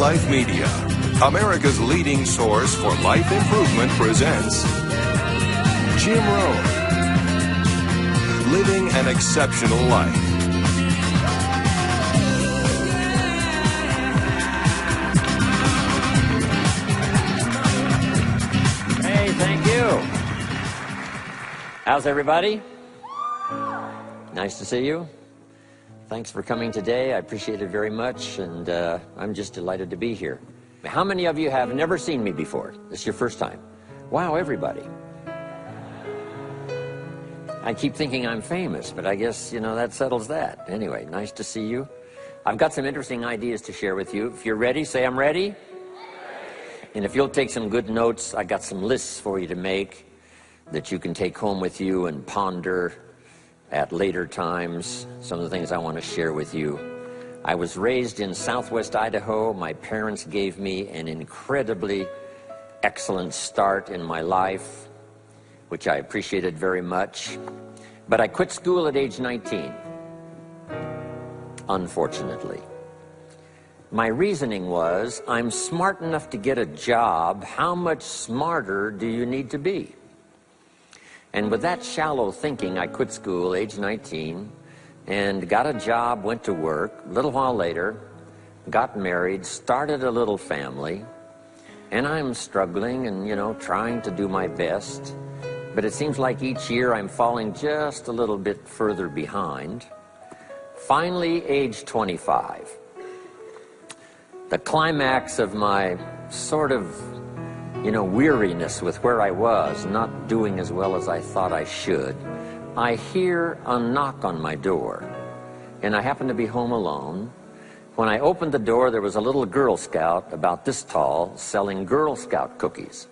Life Media, America's leading source for life improvement, presents Jim Rohn, Living an Exceptional Life. Hey, thank you. How's everybody? Nice to see you. Thanks for coming today. I appreciate it very much, and I'm just delighted to be here. How many of you have never seen me before? This is your first time. Wow, everybody. I keep thinking I'm famous, but I guess, that settles that. Anyway, nice to see you. I've got some interesting ideas to share with you. If you're ready, say I'm ready. And if you'll take some good notes, I got some lists for you to make that you can take home with you and ponder at later times. Some of the things I want to share with you. I was raised in southwest Idaho. My parents gave me an incredibly excellent start in my life, which I appreciated very much. But I quit school at age 19, unfortunately. My reasoning was, I'm smart enough to get a job. How much smarter do you need to be? And with that shallow thinking, I quit school, age 19, and got a job, went to work. A little while later, got married, started a little family, and I'm struggling and, trying to do my best. But it seems like each year I'm falling just a little bit further behind. Finally, age 25. The climax of my sort of weariness with where I was, not doing as well as I thought I should, I hear a knock on my door, and I happen to be home alone. When I opened the door, there was a little Girl Scout about this tall selling Girl Scout cookies.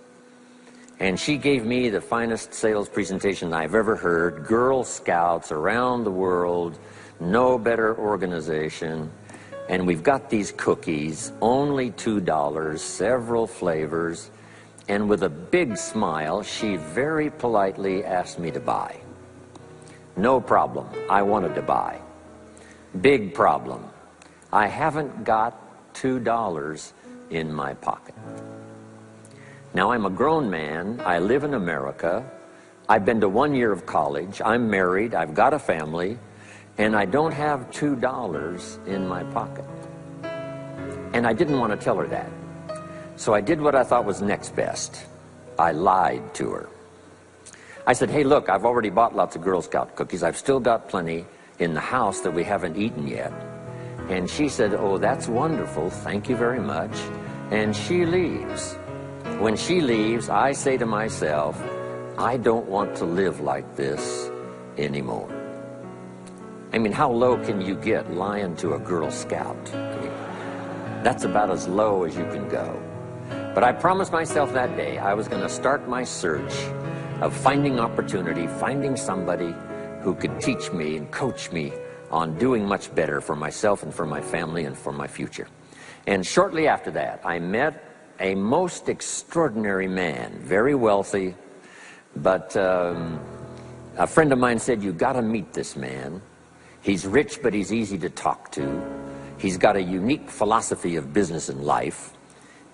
And she gave me the finest sales presentation I've ever heard. Girl Scouts around the world, no better organization. And we've got these cookies, only $2, several flavors. And with a big smile, she very politely asked me to buy. No problem, I wanted to buy. Big problem, I haven't got $2 in my pocket. Now, I'm a grown man, I live in America, I've been to 1 year of college, I'm married, I've got a family, and I don't have $2 in my pocket. And I didn't want to tell her that. So I did what I thought was next best. I lied to her. I said, hey, look, I've already bought lots of Girl Scout cookies. I've still got plenty in the house that we haven't eaten yet. And she said, oh, that's wonderful. Thank you very much. And she leaves. When she leaves, I say to myself, I don't want to live like this anymore. I mean, how low can you get lying to a Girl Scout? That's about as low as you can go. But I promised myself that day I was going to start my search of finding opportunity, finding somebody who could teach me and coach me on doing much better for myself and for my family and for my future. And shortly after that, I met a most extraordinary man, very wealthy, but a friend of mine said, you got to meet this man. He's rich, but he's easy to talk to. He's got a unique philosophy of business and life.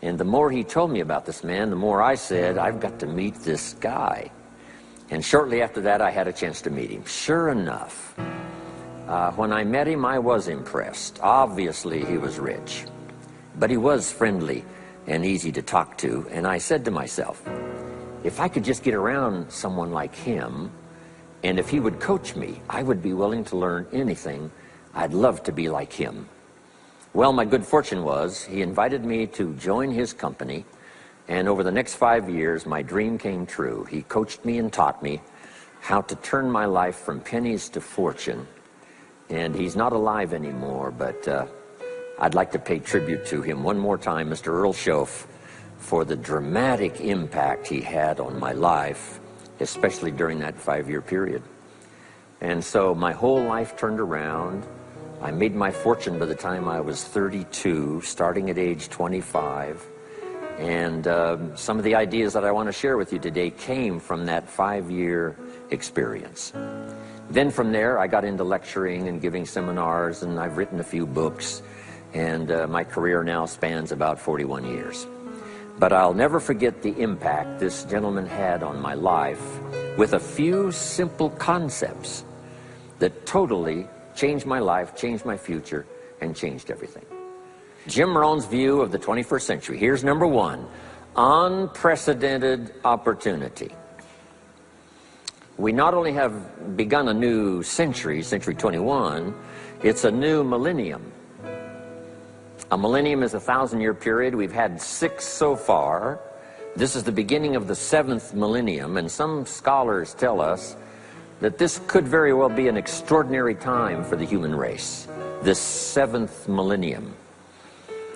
And the more he told me about this man, the more I said, I've got to meet this guy. And shortly after that, I had a chance to meet him. Sure enough, when I met him, I was impressed. Obviously, he was rich, but he was friendly and easy to talk to. And I said to myself, if I could just get around someone like him, and if he would coach me, I would be willing to learn anything. I'd love to be like him. Well, my good fortune was he invited me to join his company, and over the next 5 years, my dream came true. He coached me and taught me how to turn my life from pennies to fortune. And he's not alive anymore, but I'd like to pay tribute to him one more time, Mr. Earl Schoaf, for the dramatic impact he had on my life, especially during that 5-year period. And so my whole life turned around. I made my fortune by the time I was 32, starting at age 25. And some of the ideas that I want to share with you today came from that 5-year experience. Then from there, I got into lecturing and giving seminars, and I've written a few books. and my career now spans about 41 years. But I'll never forget the impact this gentleman had on my life with a few simple concepts that totally changed my life, changed my future, and changed everything. Jim Rohn's view of the 21st century. Here's number one: unprecedented opportunity. We not only have begun a new century, century 21, it's a new millennium. A millennium is a 1,000-year period. We've had 6 so far. This is the beginning of the 7th millennium, and some scholars tell us that this could very well be an extraordinary time for the human race, this 7th millennium.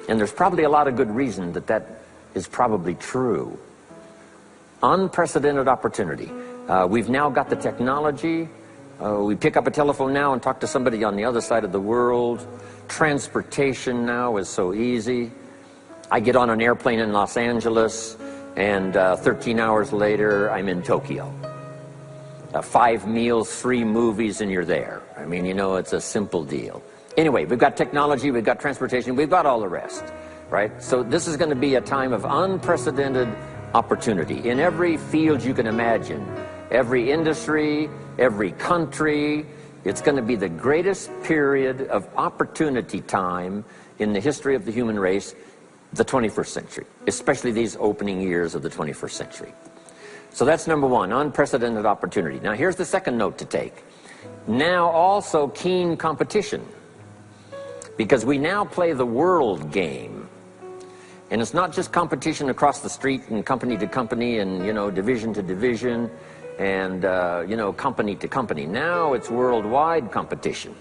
And there's probably a lot of good reason that that is probably true. Unprecedented opportunity. We've now got the technology. We pick up a telephone now and talk to somebody on the other side of the world. Transportation now is so easy. I get on an airplane in Los Angeles, and 13 hours later, I'm in Tokyo. 5 meals, 3 movies, and you're there. I mean, you know, it's a simple deal. Anyway, we've got technology, we've got transportation, we've got all the rest, right? So this is going to be a time of unprecedented opportunity in every field you can imagine, every industry, every country. It's going to be the greatest period of opportunity time in the history of the human race, the 21st century, especially these opening years of the 21st century. So that's number one, unprecedented opportunity. Now here's the second note to take. Now also keen competition, because we now play the world game. And it's not just competition across the street and company to company and, you know, division to division and, you know, company to company. Now it's worldwide competition.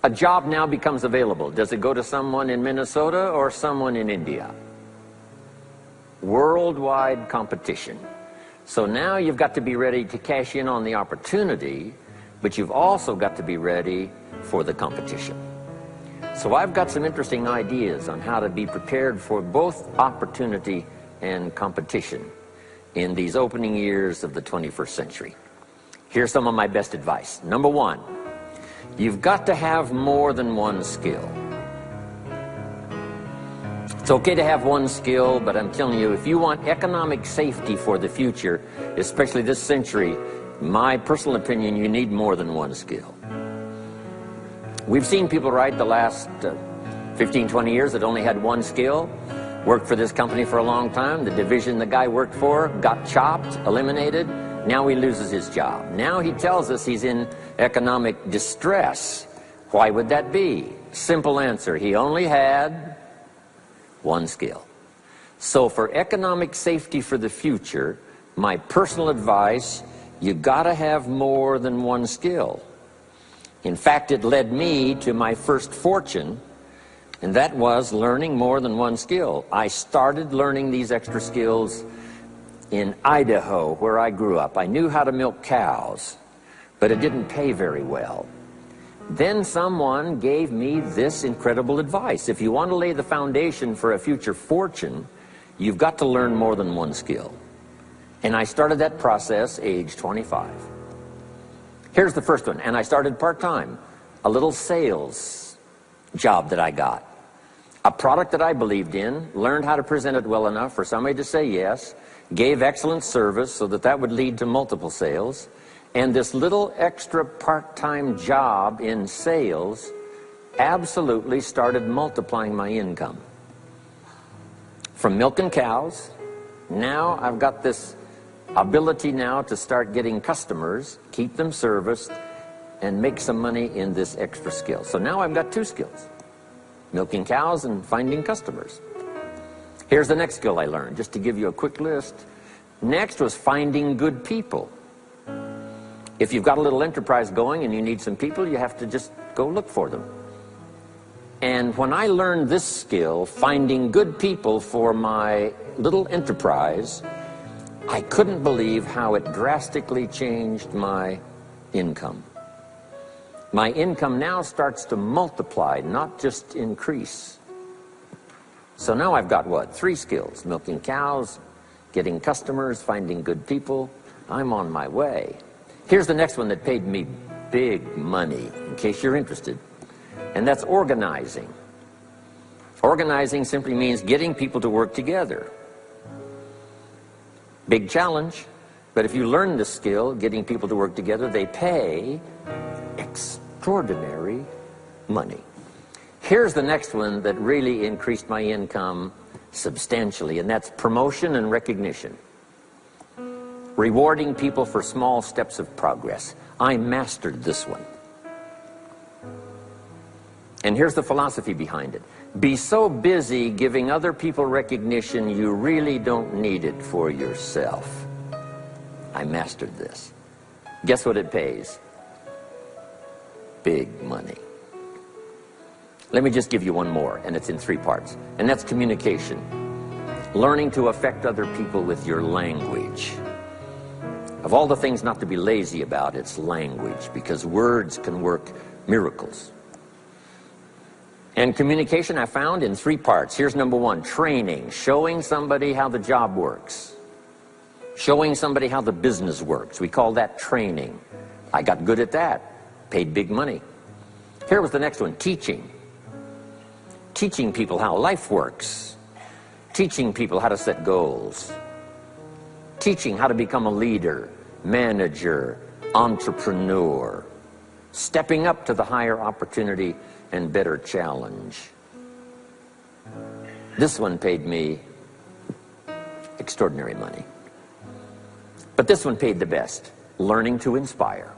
A job now becomes available. Does it go to someone in Minnesota or someone in India? Worldwide competition. So now you've got to be ready to cash in on the opportunity, but you've also got to be ready for the competition. So I've got some interesting ideas on how to be prepared for both opportunity and competition in these opening years of the 21st century. Here's some of my best advice. Number one, you've got to have more than one skill. It's okay to have one skill, but I'm telling you, if you want economic safety for the future, especially this century, my personal opinion, you need more than one skill. We've seen people, right, the last 15, 20 years that only had one skill, worked for this company for a long time, the division the guy worked for got chopped, eliminated, now he loses his job. Now he tells us he's in economic distress. Why would that be? Simple answer, he only had one skill. So for economic safety for the future, my personal advice, you gotta have more than one skill. In fact, it led me to my first fortune, and that was learning more than one skill. I started learning these extra skills in Idaho, where I grew up. I knew how to milk cows, but it didn't pay very well. Then someone gave me this incredible advice. If you want to lay the foundation for a future fortune, you've got to learn more than one skill. And I started that process age 25. Here's the first one, and I started part-time. A little sales job that I got. A product that I believed in, learned how to present it well enough for somebody to say yes, gave excellent service so that that would lead to multiple sales, and this little extra part-time job in sales absolutely started multiplying my income. From milking cows, now I've got this ability now to start getting customers, keep them serviced, and make some money in this extra skill. So now I've got two skills, milking cows and finding customers. Here's the next skill I learned, just to give you a quick list. Next was finding good people. If you've got a little enterprise going and you need some people, you have to just go look for them. And when I learned this skill, finding good people for my little enterprise, I couldn't believe how it drastically changed my income. My income now starts to multiply, not just increase. So now I've got what? 3 skills: milking cows, getting customers, finding good people. I'm on my way. Here's the next one that paid me big money, in case you're interested, and that's organizing. Organizing simply means getting people to work together. Big challenge, but if you learn this skill, getting people to work together, they pay extraordinary money. Here's the next one that really increased my income substantially, and that's promotion and recognition. Rewarding people for small steps of progress. I mastered this one. And here's the philosophy behind it. Be so busy giving other people recognition you really don't need it for yourself. I mastered this. Guess what it pays? Big money. Let me just give you one more, and it's in 3 parts. And that's communication. Learning to affect other people with your language. Of all the things not to be lazy about, it's language, because words can work miracles. And communication I found in 3 parts. Here's number 1, training, showing somebody how the job works. Showing somebody how the business works. We call that training. I got good at that. Paid big money. Here was the next one, teaching. Teaching people how life works. Teaching people how to set goals. Teaching how to become a leader, manager, entrepreneur. Stepping up to the higher opportunity and better challenge. This one paid me extraordinary money. But this one paid the best. Learning to inspire.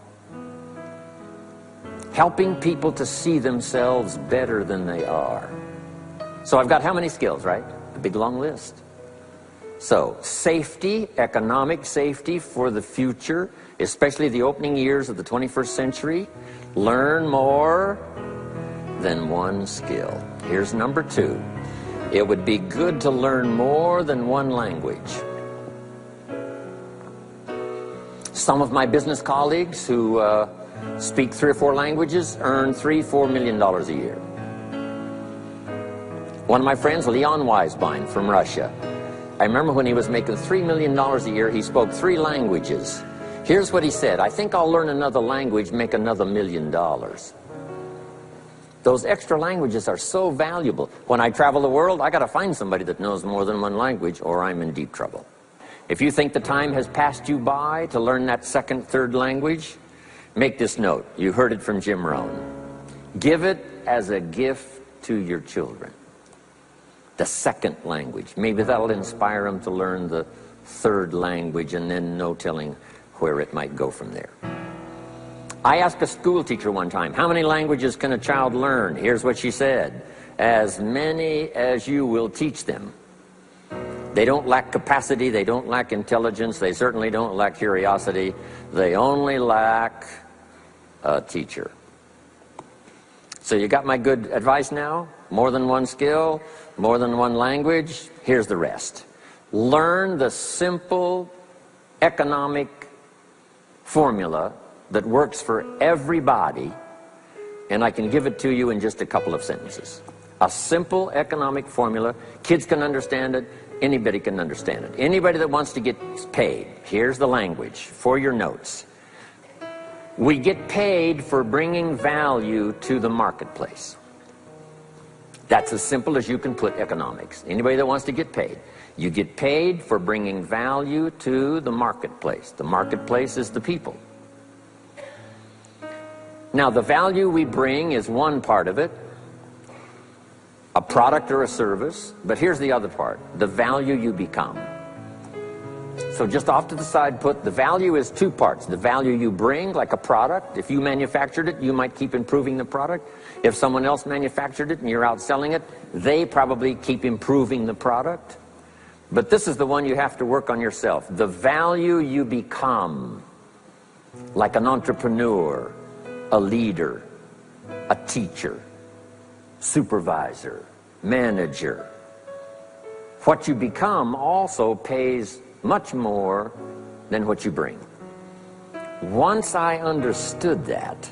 Helping people to see themselves better than they are. So I've got how many skills, right? A big long list. So, safety, economic safety for the future, especially the opening years of the 21st century. Learn more than one skill. Here's number 2. It would be good to learn more than one language. Some of my business colleagues who speak 3 or 4 languages earn $3-4 million a year. One of my friends, Leon Weisbein from Russia, I remember when he was making $3 million a year, he spoke 3 languages. Here's what he said: I think I'll learn another language, make another $1 million. Those extra languages are so valuable. When I travel the world, I got to find somebody that knows more than one language, or I'm in deep trouble. If you think the time has passed you by to learn that 2nd, 3rd language, make this note. You heard it from Jim Rohn. Give it as a gift to your children. The 2nd language. Maybe that'll inspire them to learn the 3rd language, and then no telling where it might go from there. I asked a school teacher one time, how many languages can a child learn? Here's what she said: as many as you will teach them. They don't lack capacity, they don't lack intelligence, they certainly don't lack curiosity. They only lack a teacher. So you got my good advice now? More than one skill, more than one language. Here's the rest. Learn the simple economic formula that works for everybody, and I can give it to you in just a couple of sentences. A simple economic formula. Kids can understand it. Anybody can understand it. Anybody that wants to get paid. Here's the language for your notes. We get paid for bringing value to the marketplace. That's as simple as you can put economics. Anybody that wants to get paid. You get paid for bringing value to the marketplace. The marketplace is the people. Now, the value we bring is one part of it, a product or a service, but here's the other part, the value you become. So just off to the side, put the value is 2 parts. The value you bring, like a product. If you manufactured it, you might keep improving the product. If someone else manufactured it and you're out selling it, they probably keep improving the product. But this is the one you have to work on yourself. The value you become, like an entrepreneur, a leader, a teacher, supervisor, manager. What you become also pays much more than what you bring. Once I understood that,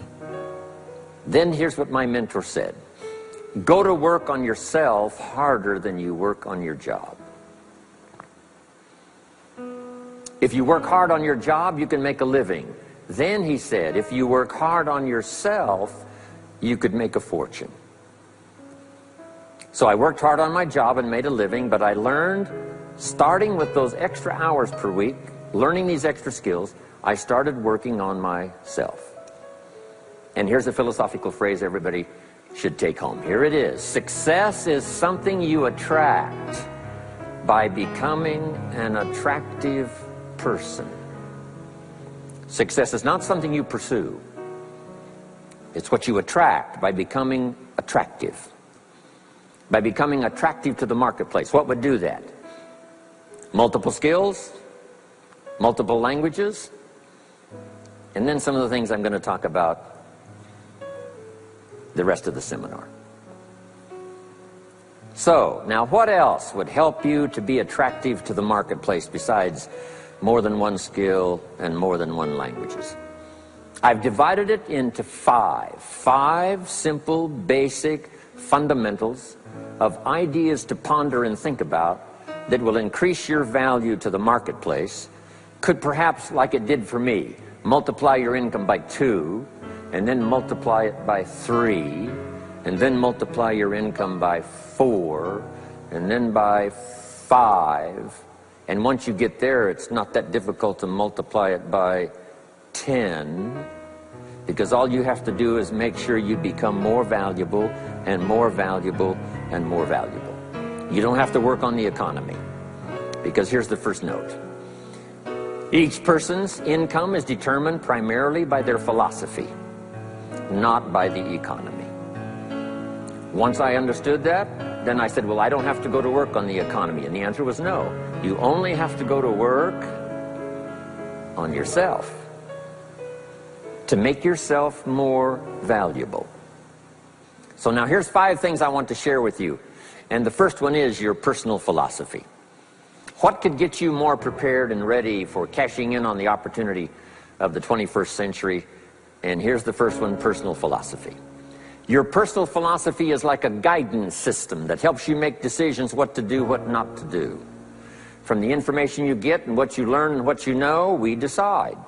then here's what my mentor said. Go to work on yourself harder than you work on your job. If you work hard on your job, you can make a living. Then, he said, if you work hard on yourself, you could make a fortune. So I worked hard on my job and made a living, but I learned, starting with those extra hours per week, learning these extra skills, I started working on myself. And here's a philosophical phrase everybody should take home. Here it is. Success is something you attract by becoming an attractive person. Success is not something you pursue. It's what you attract by becoming attractive. By becoming attractive to the marketplace. What would do that? Multiple skills, multiple languages, and then some of the things I'm going to talk about the rest of the seminar. So, now what else would help you to be attractive to the marketplace besides more than one skill and more than one languages? I've divided it into five simple, basic fundamentals of ideas to ponder and think about that will increase your value to the marketplace. Could perhaps, like it did for me, multiply your income by 2, and then multiply it by 3, and then multiply your income by 4, and then by 5. And once you get there, it's not that difficult to multiply it by 10, because all you have to do is make sure you become more valuable and more valuable and more valuable. You don't have to work on the economy, because here's the first note. Each person's income is determined primarily by their philosophy, not by the economy. Once I understood that, then I said, well, I don't have to go to work on the economy. And the answer was no. You only have to go to work on yourself to make yourself more valuable. So now here's 5 things I want to share with you. And the first one is your personal philosophy. What could get you more prepared and ready for cashing in on the opportunity of the 21st century? And here's the first one, personal philosophy. Your personal philosophy is like a guidance system that helps you make decisions what to do, what not to do. From the information you get and what you learn and what you know, we decide.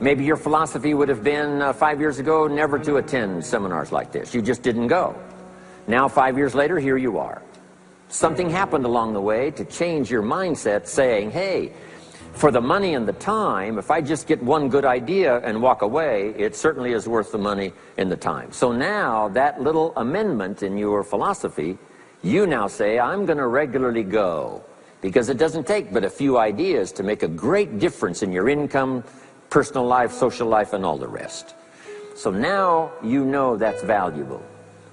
Maybe your philosophy would have been 5 years ago never to attend seminars like this. You just didn't go. Now 5 years later, here you are. Something happened along the way to change your mindset, saying, hey, for the money and the time, if I just get one good idea and walk away, it certainly is worth the money and the time. So now that little amendment in your philosophy, you now say, I'm going to regularly go, because it doesn't take but a few ideas to make a great difference in your income, personal life, social life, and all the rest. So now you know that's valuable.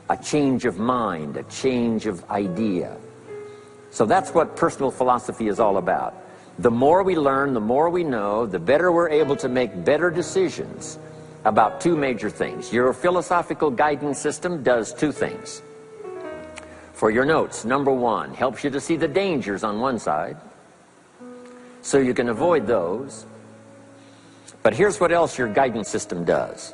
A change of mind, a change of idea. So that's what personal philosophy is all about. The more we learn, the more we know, the better we're able to make better decisions about 2 major things. Your philosophical guidance system does 2 things. For your notes, number 1, helps you to see the dangers on one side, so you can avoid those. But here's what else your guidance system does.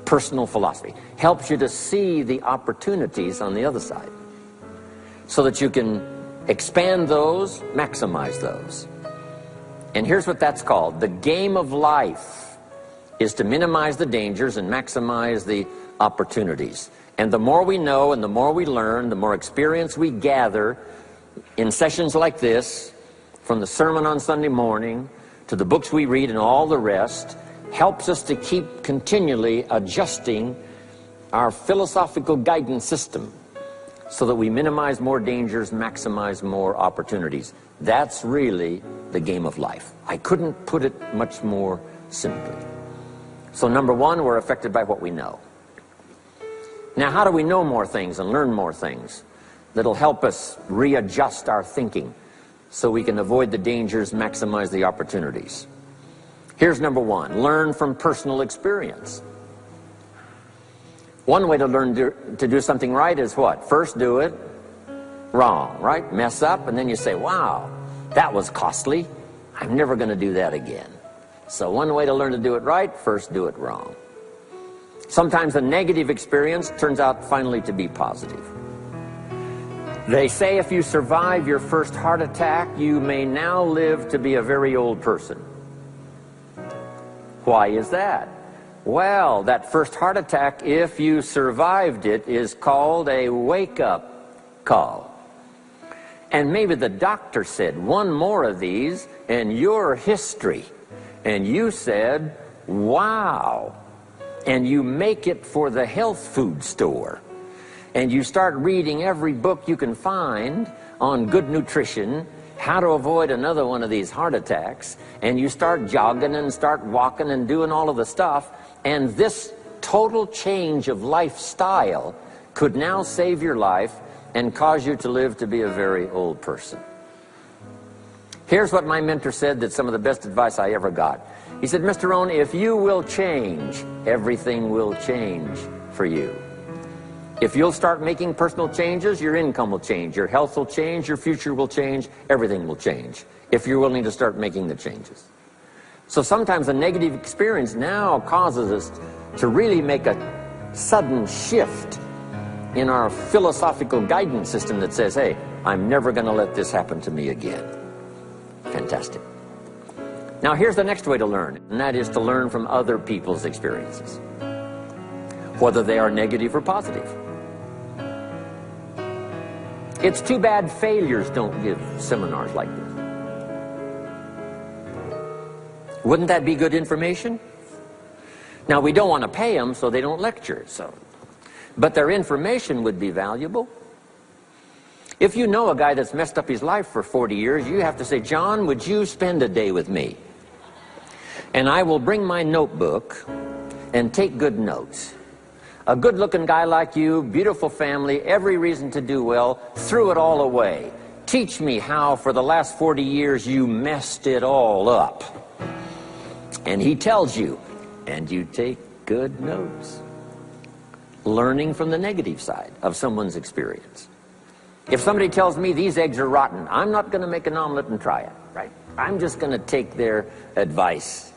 Personal philosophy helps you to see the opportunities on the other side, so that you can expand those, maximize those. And here's what that's called. The game of life is to minimize the dangers and maximize the opportunities. And the more we know and the more we learn, the more experience we gather in sessions like this, from the sermon on Sunday morning to the books we read and all the rest, helps us to keep continually adjusting our philosophical guidance system so that we minimize more dangers, maximize more opportunities. That's really the game of life. I couldn't put it much more simply. So number 1, we're affected by what we know. Now, how do we know more things and learn more things that'll help us readjust our thinking so we can avoid the dangers, maximize the opportunities? Here's number 1, learn from personal experience. One way to learn to do something right is what? First do it wrong, right? Mess up, and then you say, wow, that was costly. I'm never going to do that again. So one way to learn to do it right, first do it wrong. Sometimes a negative experience turns out finally to be positive. They say if you survive your first heart attack, you may now live to be a very old person. Why is that? Well, that first heart attack, if you survived it, is called a wake-up call. And maybe the doctor said, one more of these and you're history. And you said, wow. And you make it for the health food store. And you start reading every book you can find on good nutrition, how to avoid another one of these heart attacks. And you start jogging and start walking and doing all of the stuff. And this total change of lifestyle could now save your life and cause you to live to be a very old person. Here's what my mentor said, that's some of the best advice I ever got. He said, Mr. Rohn, if you will change, everything will change for you. If you'll start making personal changes, your income will change, your health will change, your future will change, everything will change, if you're willing to start making the changes. So sometimes a negative experience now causes us to really make a sudden shift in our philosophical guidance system that says, hey, I'm never going to let this happen to me again. Fantastic. Now here's the next way to learn, and that is to learn from other people's experiences, whether they are negative or positive. It's too bad failures don't give seminars like this. Wouldn't that be good information? Now we don't want to pay them, so they don't lecture, but their information would be valuable. If you know a guy that's messed up his life for 40 years, you have to say, John, would you spend a day with me? And I will bring my notebook and take good notes. A good-looking guy like you, beautiful family, every reason to do well, threw it all away. Teach me how for the last 40 years you messed it all up. And he tells you, and you take good notes. Learning from the negative side of someone's experience. If somebody tells me these eggs are rotten, I'm not going to make an omelet and try it, right? I'm just going to take their advice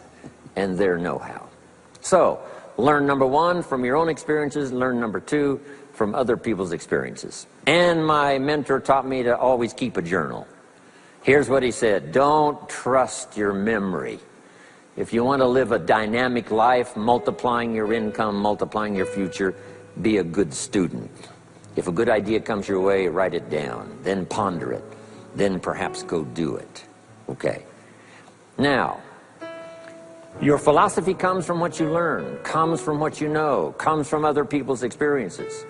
and their know-how. So, learn number one from your own experiences, learn number two from other people's experiences. And my mentor taught me to always keep a journal. Here's what he said, don't trust your memory. If you want to live a dynamic life, multiplying your income, multiplying your future, be a good student. If a good idea comes your way, write it down, then ponder it, then perhaps go do it. Okay. Now, your philosophy comes from what you learn, comes from what you know, comes from other people's experiences.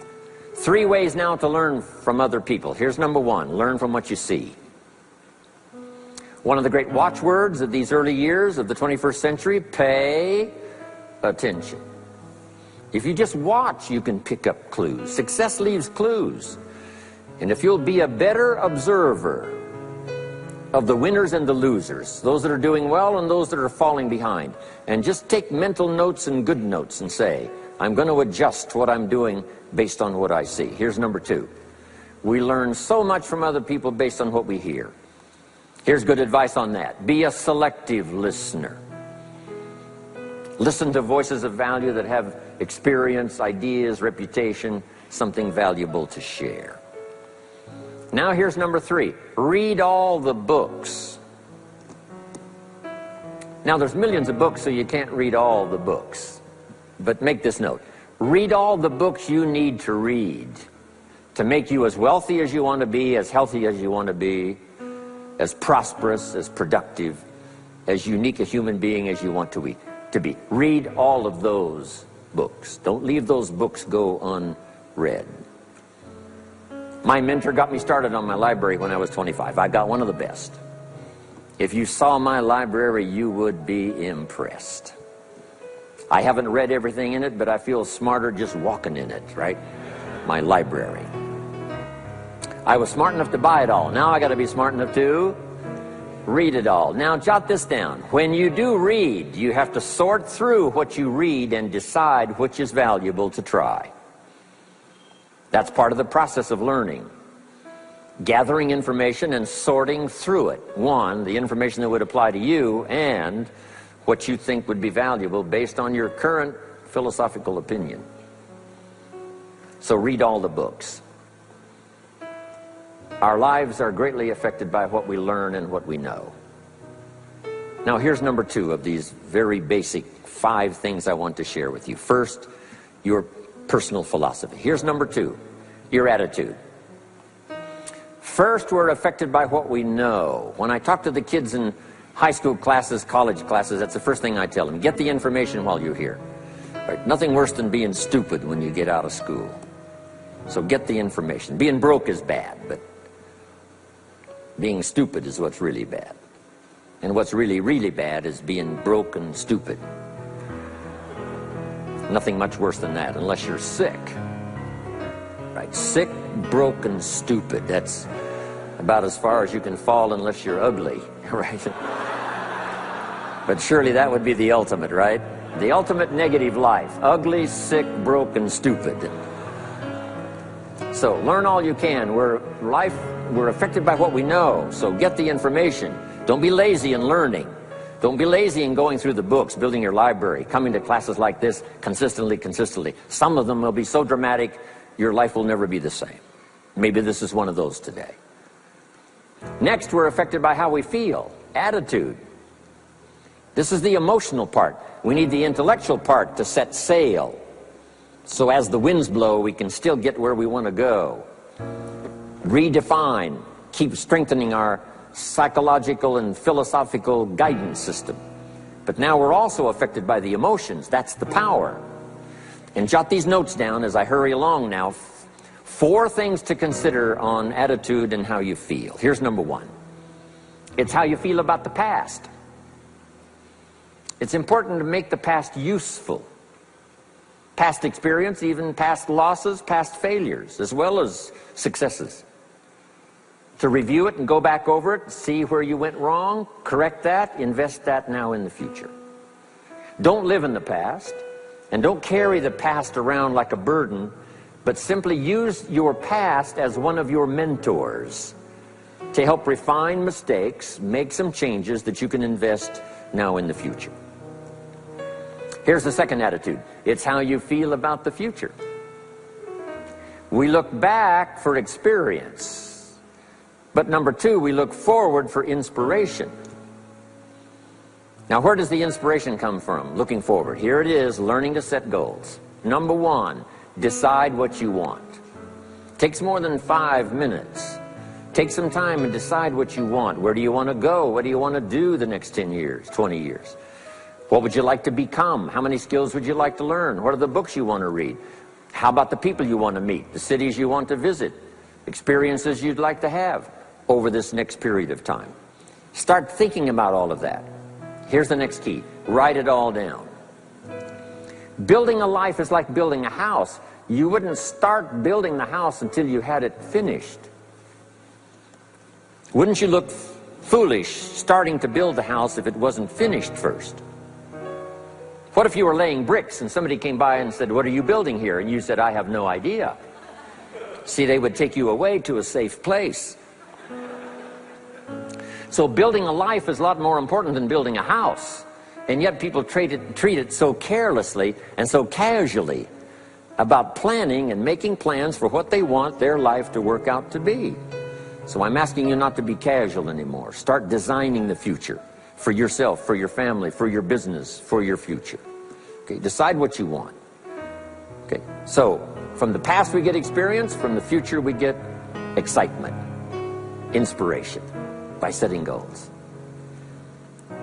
3 ways now to learn from other people. Here's number 1, learn from what you see. One of the great watchwords of these early years of the 21st century, pay attention. If you just watch, you can pick up clues. Success leaves clues. And if you'll be a better observer of the winners and the losers, those that are doing well and those that are falling behind, and just take mental notes and good notes and say, I'm going to adjust what I'm doing based on what I see. Here's number 2. We learn so much from other people based on what we hear. Here's good advice on that. Be a selective listener. Listen to voices of value that have experience, ideas, reputation, something valuable to share. Now here's number 3. Read all the books. Now there's millions of books, so you can't read all the books. But make this note. Read all the books you need to read to make you as wealthy as you want to be, as healthy as you want to be, as prosperous, as productive, as unique a human being as you want to be. Read all of those books. Don't leave those books go unread. My mentor got me started on my library when I was 25. I got one of the best. If you saw my library, you would be impressed. I haven't read everything in it, but I feel smarter just walking in it, right? My library. I was smart enough to buy it all. Now I got to be smart enough to read it all. Now jot this down. When you do read, you have to sort through what you read and decide which is valuable to try. That's part of the process of learning. Gathering information and sorting through it. One, the information that would apply to you, and what you think would be valuable based on your current philosophical opinion. So read all the books. Our lives are greatly affected by what we learn and what we know. Now here's number 2 of these very basic 5 things I want to share with you. First, your personal philosophy. Here's number 2, your attitude. First, we're affected by what we know. When I talk to the kids in high school classes, college classes, that's the first thing I tell them. Get the information while you're here. Right? Nothing worse than being stupid when you get out of school. So get the information. Being broke is bad, but being stupid is what's really bad. And what's really, really bad is being broke and stupid. Nothing much worse than that, unless you're sick. Right? Sick, broke, and stupid. That's about as far as you can fall unless you're ugly, right? But surely that would be the ultimate, right? The ultimate negative life. Ugly, sick, broke, and stupid. So learn all you can. We're affected by what we know, so get the information. Don't be lazy in learning. Don't be lazy in going through the books, building your library, coming to classes like this consistently. Some of them will be so dramatic, your life will never be the same. Maybe this is one of those today. Next, we're affected by how we feel, attitude. This is the emotional part. We need the intellectual part to set sail. So as the winds blow, we can still get where we want to go. Redefine, keep strengthening our psychological and philosophical guidance system. But now we're also affected by the emotions. That's the power. And jot these notes down as I hurry along now. 4 things to consider on attitude and how you feel. Here's number 1. It's how you feel about the past. It's important to make the past useful. Past experience, even past losses, past failures, as well as successes. To review it and go back over it, see where you went wrong, correct that, invest that now in the future. Don't live in the past, and don't carry the past around like a burden, but simply use your past as one of your mentors to help refine mistakes, make some changes that you can invest now in the future. Here's the second attitude. It's how you feel about the future. We look back for experience. But number 2, we look forward for inspiration. Now, where does the inspiration come from? Looking forward. Here it is, learning to set goals. Number 1, decide what you want. Takes more than 5 minutes. Take some time and decide what you want. Where do you want to go? What do you want to do the next 10 years, 20 years? What would you like to become? How many skills would you like to learn? What are the books you want to read? How about the people you want to meet? The cities you want to visit? Experiences you'd like to have over this next period of time. Start thinking about all of that. Here's the next key. Write it all down. Building a life is like building a house. You wouldn't start building the house until you had it finished. Wouldn't you look foolish starting to build the house if it wasn't finished first? What if you were laying bricks and somebody came by and said, "What are you building here?" And you said, "I have no idea." See, they would take you away to a safe place. So building a life is a lot more important than building a house. And yet people treat it so carelessly and so casually about planning and making plans for what they want their life to work out to be. So I'm asking you not to be casual anymore. Start designing the future for yourself, for your family, for your business, for your future. Okay, decide what you want. Okay, so from the past we get experience, from the future we get excitement, inspiration by setting goals.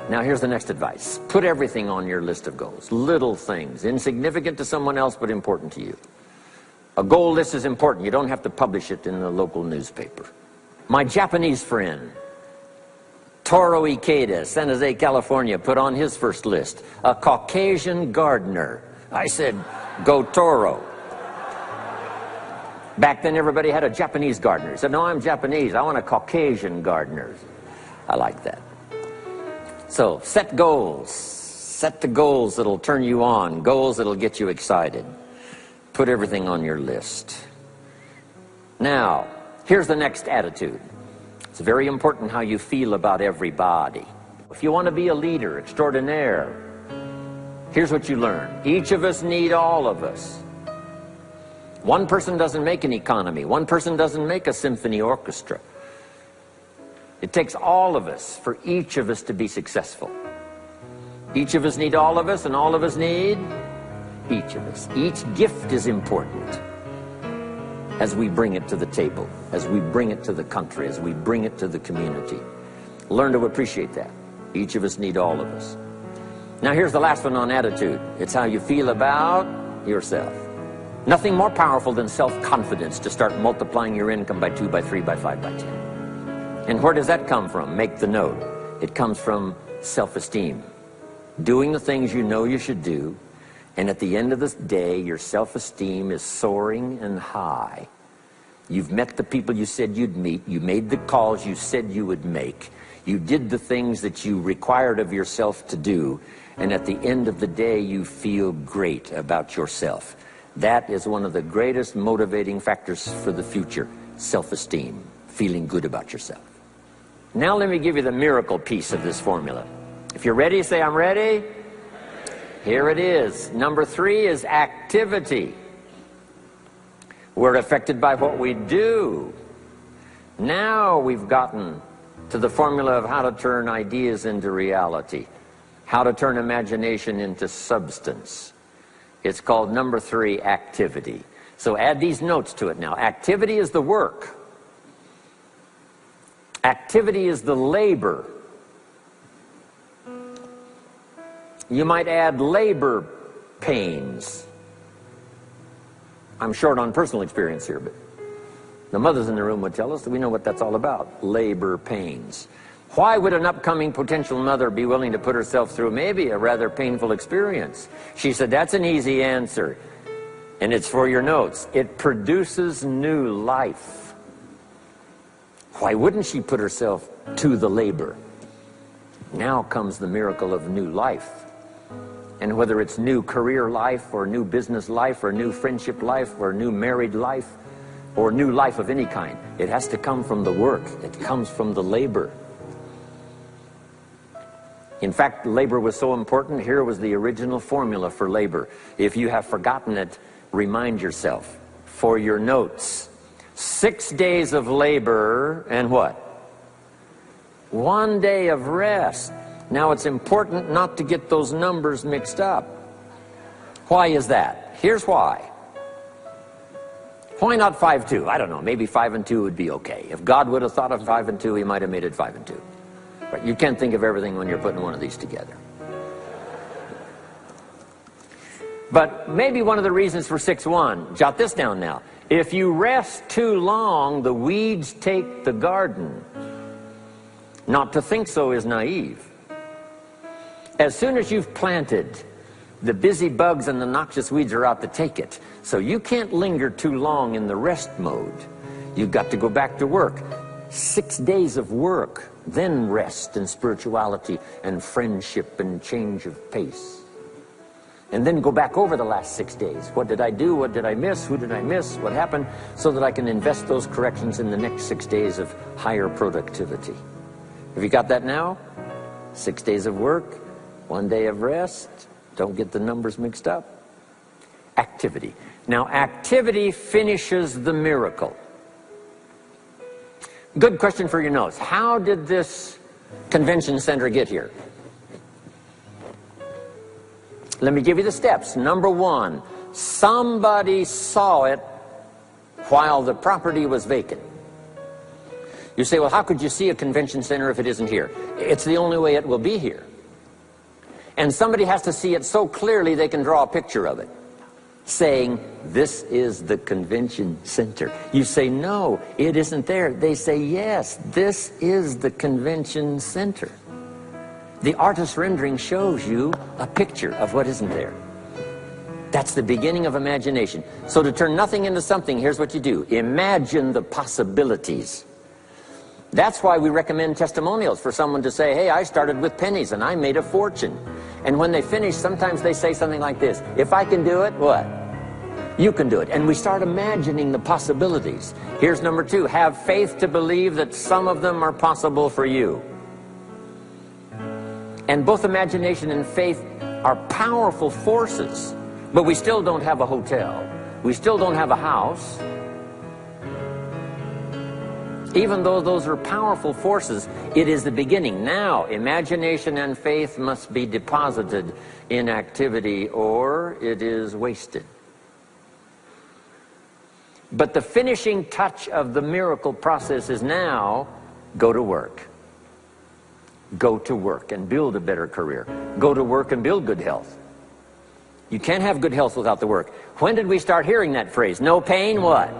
Now here's the next advice. Put everything on your list of goals. Little things, insignificant to someone else but important to you. A goal list is important. You don't have to publish it in the local newspaper. My Japanese friend, Toro Ikeda, San Jose, California, put on his first list, a Caucasian gardener. I said, go Toro. Back then everybody had a Japanese gardener. He said, no, I'm Japanese. I want a Caucasian gardener. I like that. So set goals. Set the goals that'll turn you on, goals that'll get you excited. Put everything on your list. Now, here's the next attitude. It's very important how you feel about everybody. If you want to be a leader extraordinaire, here's what you learn. Each of us need all of us. One person doesn't make an economy. One person doesn't make a symphony orchestra. It takes all of us for each of us to be successful. Each of us need all of us, and all of us need each of us. Each gift is important. as we bring it to the table, as we bring it to the country, as we bring it to the community. Learn to appreciate that. Each of us need all of us. Now here's the last one on attitude. It's how you feel about yourself. Nothing more powerful than self-confidence to start multiplying your income by 2, by 3, by 5, by 10. And where does that come from? Make the note. It comes from self-esteem. Doing the things you know you should do, and at the end of the day, your self-esteem is soaring and high. You've met the people you said you'd meet. You made the calls you said you would make. You did the things that you required of yourself to do. And at the end of the day, you feel great about yourself. That is one of the greatest motivating factors for the future. Self-esteem. Feeling good about yourself. Now let me give you the miracle piece of this formula. If you're ready, say, I'm ready. Here it is. Number 3 is activity. We're affected by what we do. Now we've gotten to the formula of how to turn ideas into reality, how to turn imagination into substance. It's called number 3, activity. So add these notes to it now. Activity is the work. Activity is the labor. You might add labor pains. I'm short on personal experience here, but the mothers in the room would tell us that we know what that's all about. Labor pains. Why would an upcoming potential mother be willing to put herself through maybe a rather painful experience? She said, that's an easy answer. And it's for your notes. It produces new life. Why wouldn't she put herself to the labor? Now comes the miracle of new life. And whether it's new career life, or new business life, or new friendship life, or new married life, or new life of any kind, it has to come from the work. It comes from the labor. In fact, labor was so important. Here was the original formula for labor. If you have forgotten it, remind yourself. For your notes, 6 days of labor and what? 1 day of rest. Now it's important not to get those numbers mixed up. Why is that? Here's why. Why not 5-2? I don't know, maybe 5 and 2 would be okay. If God would have thought of 5 and 2, he might have made it 5 and 2. But you can't think of everything when you're putting one of these together. But maybe one of the reasons for 6-1, jot this down now. If you rest too long, the weeds take the garden. Not to think so is naive. As soon as you've planted, the busy bugs and the noxious weeds are out to take it. So you can't linger too long in the rest mode. You've got to go back to work. 6 days of work, then rest and spirituality and friendship and change of pace. And then go back over the last 6 days. What did I do? What did I miss? Who did I miss? What happened? So that I can invest those corrections in the next 6 days of higher productivity. Have you got that now? 6 days of work, 1 day of rest. Don't get the numbers mixed up. Activity. Now, activity finishes the miracle. Good question for your notes. How did this convention center get here? Let me give you the steps. Number 1, somebody saw it while the property was vacant. You say, well, how could you see a convention center if it isn't here? It's the only way it will be here. And somebody has to see it so clearly they can draw a picture of it, saying, this is the convention center. You say, no, it isn't there. They say, yes, this is the convention center. The artist's rendering shows you a picture of what isn't there. That's the beginning of imagination. So to turn nothing into something, here's what you do. Imagine the possibilities. That's why we recommend testimonials, for someone to say, hey, I started with pennies and I made a fortune. And when they finish, sometimes they say something like this: if I can do it, what? You can do it. And we start imagining the possibilities. Here's number 2. Have faith to believe that some of them are possible for you. And both imagination and faith are powerful forces. But we still don't have a hotel. We still don't have a house. Even though those are powerful forces, it is the beginning. Now, imagination and faith must be deposited in activity, or it is wasted. But the finishing touch of the miracle process is now, go to work. Go to work and build a better career. Go to work and build good health. You can't have good health without the work. When did we start hearing that phrase? No pain, what?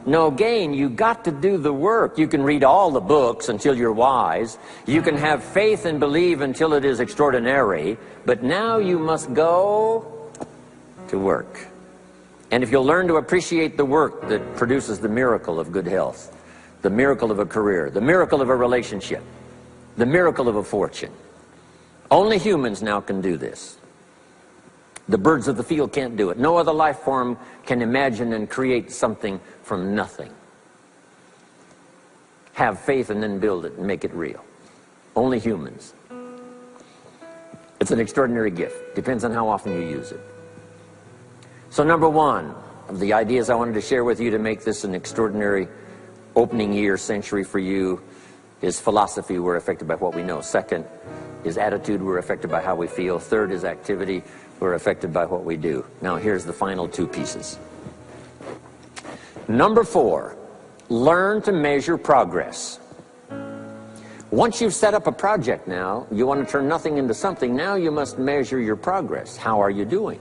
No gain. You got to do the work. You can read all the books until you're wise. You can have faith and believe until it is extraordinary. But now you must go to work. And if you'll learn to appreciate the work that produces the miracle of good health, the miracle of a career, the miracle of a relationship, the miracle of a fortune. Only humans now can do this. The birds of the field can't do it. No other life form can imagine and create something from nothing. Have faith and then build it and make it real. Only humans. It's an extraordinary gift. Depends on how often you use it. So number one of the ideas I wanted to share with you to make this an extraordinary opening year century for you is philosophy. We're affected by what we know. Second is attitude. We're affected by how we feel. Third is activity. We're affected by what we do. Now here's the final two pieces. Number four, learn to measure progress. Once you've set up a project now, you want to turn nothing into something, now you must measure your progress. How are you doing?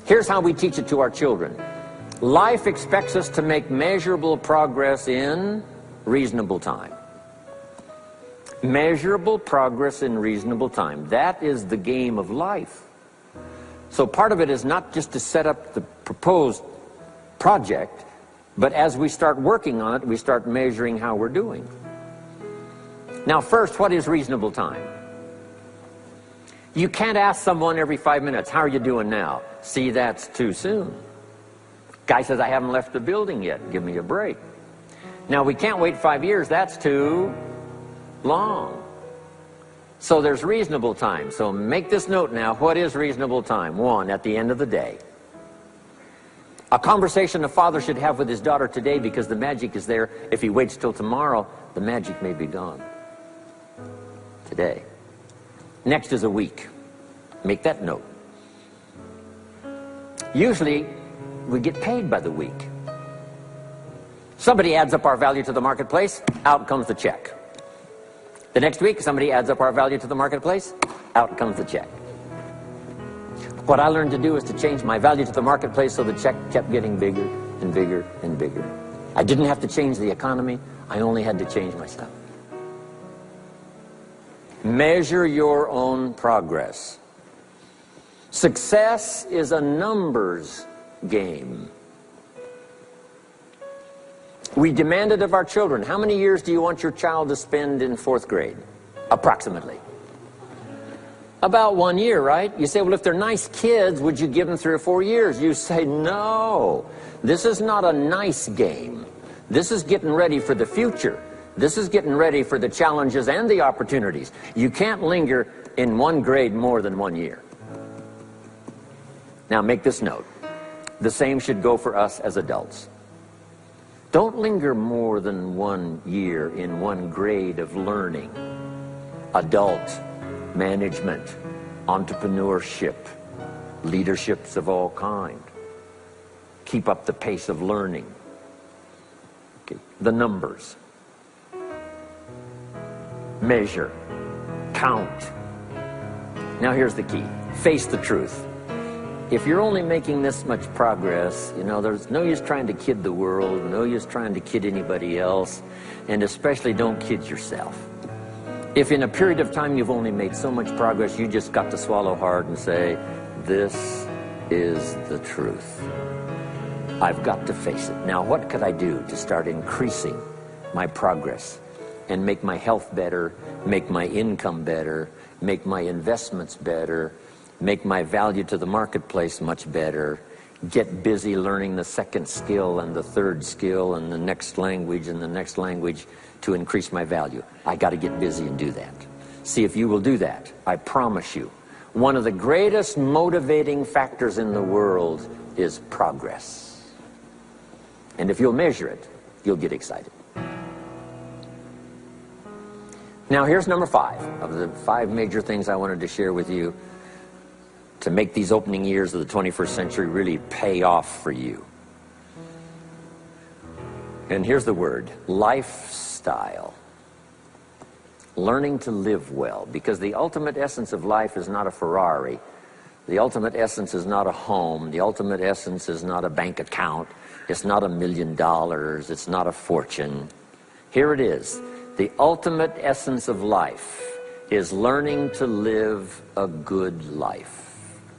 Here's how we teach it to our children. Life expects us to make measurable progress in reasonable time. Measurable progress in reasonable time. That is the game of life. So part of it is not just to set up the proposed project, but as we start working on it, we start measuring how we're doing. Now first, what is reasonable time? You can't ask someone every 5 minutes, how are you doing now? See, that's too soon. Guy says, I haven't left the building yet. Give me a break. Now, we can't wait 5 years. That's too long. So there's reasonable time. So make this note now. What is reasonable time? One, at the end of the day. A conversation a father should have with his daughter today, because the magic is there. If he waits till tomorrow, the magic may be gone. Today. Next is a week. Make that note. Usually, we get paid by the week. Somebody adds up our value to the marketplace, out comes the check. The next week, somebody adds up our value to the marketplace, out comes the check. What I learned to do is to change my value to the marketplace so the check kept getting bigger and bigger and bigger. I didn't have to change the economy, I only had to change myself. Measure your own progress. Success is a numbers game. We demanded of our children, how many years do you want your child to spend in 4th grade? Approximately. About 1 year, right? You say, well, if they're nice kids, would you give them 3 or 4 years? You say, no. This is not a nice game. This is getting ready for the future. This is getting ready for the challenges and the opportunities. You can't linger in 1 grade more than 1 year. Now make this note. The same should go for us as adults. Don't linger more than 1 year in 1 grade of learning. Adult, management, entrepreneurship, leaderships of all kind. Keep up the pace of learning. Okay. The numbers. Measure. Count. Now here's the key. Face the truth. If you're only making this much progress, you know, there's no use trying to kid the world, no use trying to kid anybody else, and especially don't kid yourself. If in a period of time you've only made so much progress, you just got to swallow hard and say, this is the truth. I've got to face it. Now, what could I do to start increasing my progress and make my health better, make my income better, make my investments better, make my value to the marketplace much better, get busy learning the 2nd skill and the 3rd skill and the next language and the next language to increase my value. I got to get busy and do that. See if you will do that. I promise you, one of the greatest motivating factors in the world is progress. And if you'll measure it, you'll get excited. Now here's number 5 of the 5 major things I wanted to share with you to make these opening years of the 21st century really pay off for you. And here's the word, lifestyle. Learning to live well, because the ultimate essence of life is not a Ferrari. The ultimate essence is not a home. The ultimate essence is not a bank account. It's not $1 million. It's not a fortune. Here it is. The ultimate essence of life is learning to live a good life.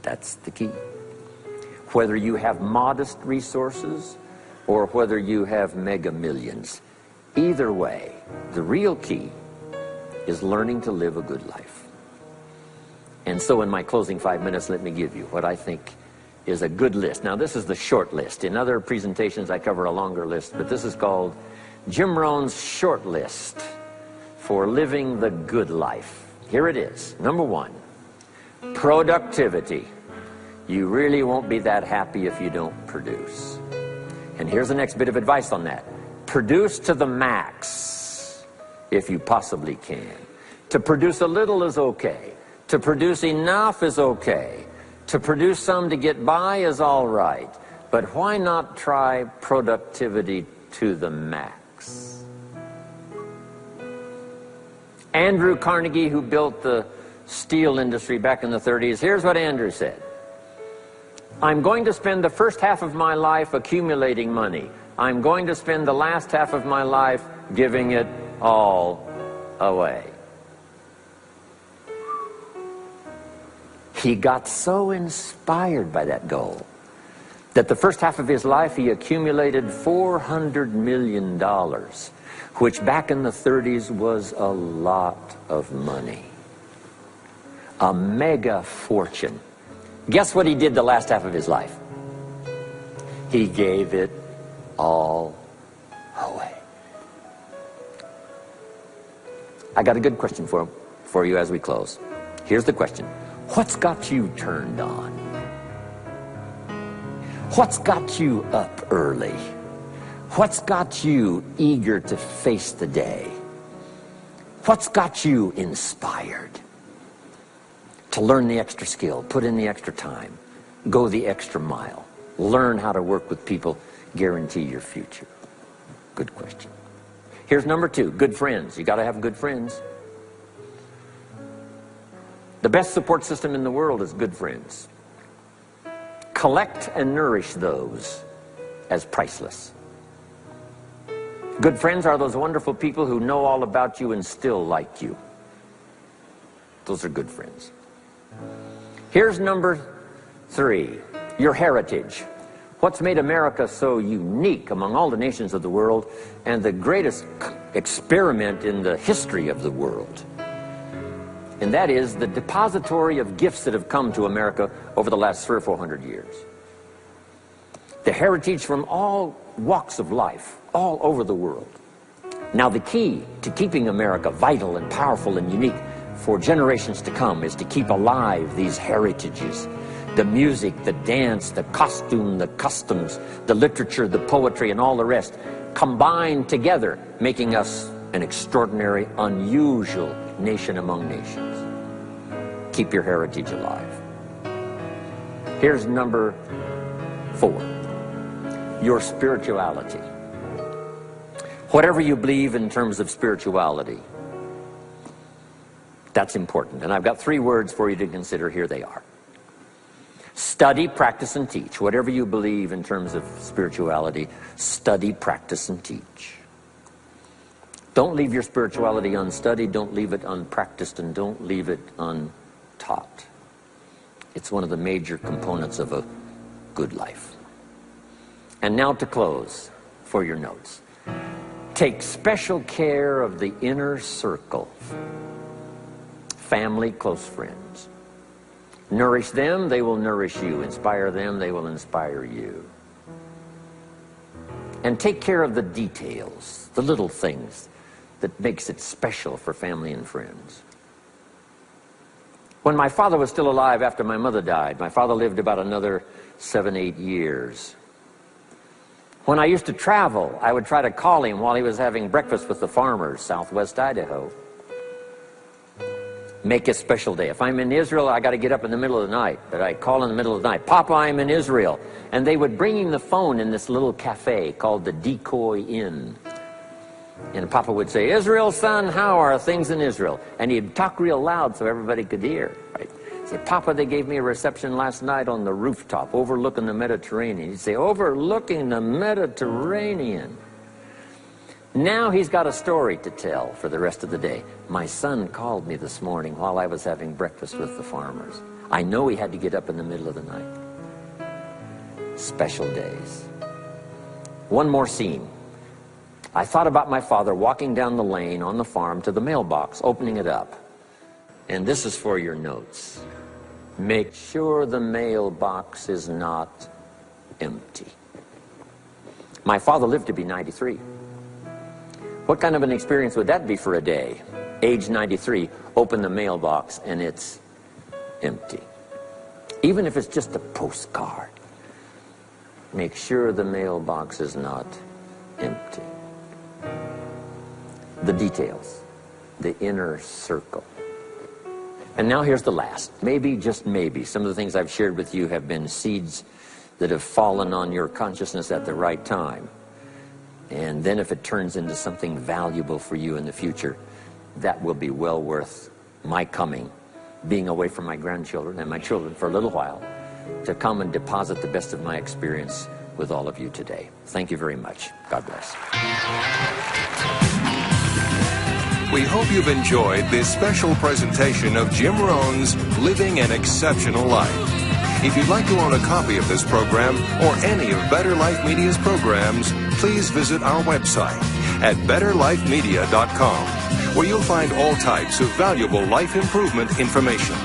That's the key. Whether you have modest resources or whether you have mega millions, either way, the real key is learning to live a good life. And so in my closing 5 minutes, let me give you what I think is a good list. Now, this is the short list. In other presentations, I cover a longer list, but this is called Jim Rohn's short list for living the good life. Here it is. Number 1, productivity. You really won't be that happy if you don't produce. And here's the next bit of advice on that. Produce to the max if you possibly can. To produce a little is okay. To produce enough is okay. To produce some to get by is all right. But why not try productivity to the max? Andrew Carnegie, who built the steel industry back in the 30s, here's what Andrew said. I'm going to spend the first half of my life accumulating money. I'm going to spend the last half of my life giving it all away. He got so inspired by that goal that the first half of his life he accumulated $400 million, which back in the 30s was a lot of money. A mega fortune. Guess what he did the last half of his life? He gave it all away. I got a good question for you as we close. Here's the question. What's got you turned on? What's got you up early? What's got you eager to face the day? What's got you inspired to learn the extra skill, put in the extra time, go the extra mile, learn how to work with people, guarantee your future? Good question. Here's number 2, good friends. You got to have good friends. The best support system in the world is good friends. Collect and nourish those as priceless. Good friends are those wonderful people who know all about you and still like you. Those are good friends. Here's number 3, your heritage. What's made America so unique among all the nations of the world and the greatest experiment in the history of the world? And that is the depository of gifts that have come to America over the last 300 or 400 years. The heritage from all walks of life, all over the world. Now the key to keeping America vital and powerful and unique for generations to come is to keep alive these heritages. The music, the dance, the costume, the customs, the literature, the poetry, and all the rest combined together, making us an extraordinary, unusual nation among nations. Keep your heritage alive. Here's number 4, your spirituality. Whatever you believe in terms of spirituality, that's important. And I've got 3 words for you to consider. Here they are. Study, practice, and teach. Whatever you believe in terms of spirituality, study, practice, and teach. Don't leave your spirituality unstudied, don't leave it unpracticed, and don't leave it untaught. It's one of the major components of a good life. And now to close, for your notes. Take special care of the inner circle. Family, close friends. Nourish them, they will nourish you. Inspire them, they will inspire you. And take care of the details, the little things that makes it special for family and friends. When my father was still alive after my mother died, my father lived about another 7, 8 years. When I used to travel, I would try to call him while he was having breakfast with the farmers, southwest Idaho. Make a special day. If I'm in Israel, I got to get up in the middle of the night. But I call in the middle of the night, Papa, I'm in Israel. And they would bring him the phone in this little cafe called the Decoy Inn. And Papa would say, Israel, son, how are things in Israel? And he'd talk real loud so everybody could hear. Right? Say, Papa, they gave me a reception last night on the rooftop overlooking the Mediterranean. He'd say, overlooking the Mediterranean. Now he's got a story to tell for the rest of the day. My son called me this morning while I was having breakfast with the farmers. I know he had to get up in the middle of the night. Special days. One more scene. I thought about my father walking down the lane on the farm to the mailbox, opening it up. And this is for your notes. Make sure the mailbox is not empty. My father lived to be 93. What kind of an experience would that be for a day? Age 93, open the mailbox and it's empty. Even if it's just a postcard, make sure the mailbox is not empty. The details, the inner circle. And now here's the last. Maybe, just maybe, some of the things I've shared with you have been seeds that have fallen on your consciousness at the right time. And then if it turns into something valuable for you in the future, that will be well worth my coming, being away from my grandchildren and my children for a little while, to come and deposit the best of my experience with all of you today. Thank you very much. God bless. We hope you've enjoyed this special presentation of Jim Rohn's Living an Exceptional Life. If you'd like to own a copy of this program or any of Better Life Media's programs, please visit our website at betterlifemedia.com, where you'll find all types of valuable life improvement information.